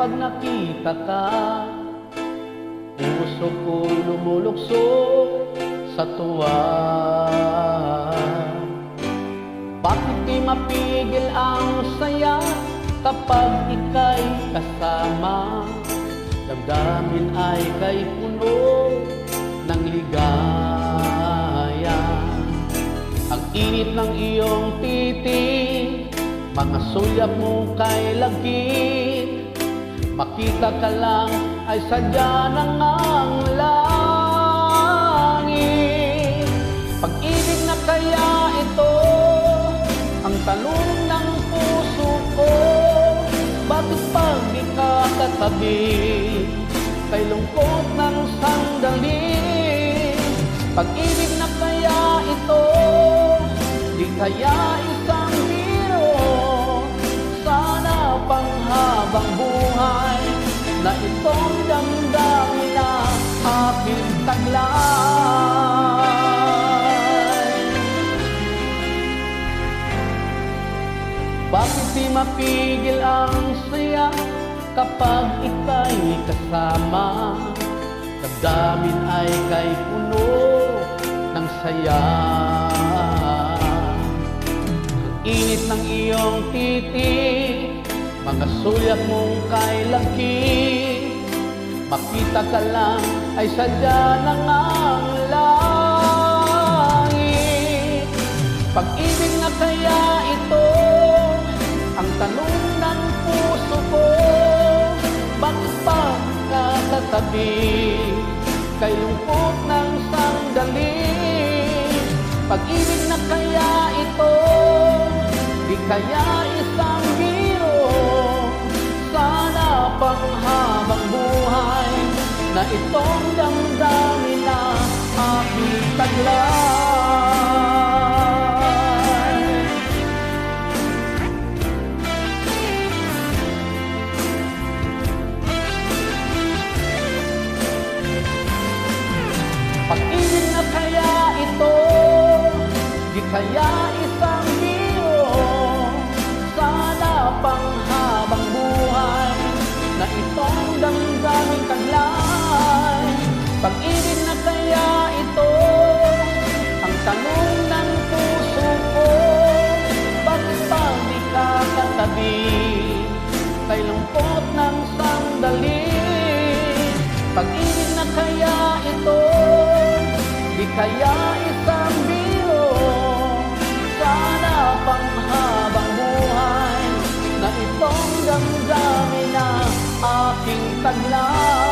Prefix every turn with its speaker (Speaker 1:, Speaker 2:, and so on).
Speaker 1: pag nakita ka, puso ko lumulukso sa tuwa. Bakit di mapigil ang saya kapag ika'y kasama? Damdamin ay kay puno ng ligaya. Ang init ng iyong titig, mga sulyap mo kay lagit. Makita ka lang ay sadya ng ang langit. Pag-ibig na kaya ito ang tanong ng puso ko. Bakit pag di ka katabi, kay lungkot ng sandali? Pag-ibig na kaya ito, di kaya isang biro? Sana panghabang buhay na itong damdamin na aking taglay. Bakit di mapigil ang saya kapag ika'y kasama? Damdamin ay kay puno ng saya. Ang init ng iyong titig, mga sulyap mong kay lagkit. Makita ka lang ay sadya ng ang langit. Pag-ibig na kaya ito ang tanong ng puso ko. Bakit pa kakatabi, kay lungkot ng sandali? Pag-ibig na kaya ito, di kaya isang biro? Sana panghabang buhay na itong damdamin na aking taglay. Pag-ibig na kaya ito, di kaya isang biro? Sana panghabang buhay na itong damdaming taglay. Pag-ibig na kaya ito ang tanong ng puso ko. Bakit pa di ka katabi, kay lungkot ng sandali? Pag-ibig na kaya ito, di kaya isang biro? Sana panghabang buhay na itong damdamin na aking taglay.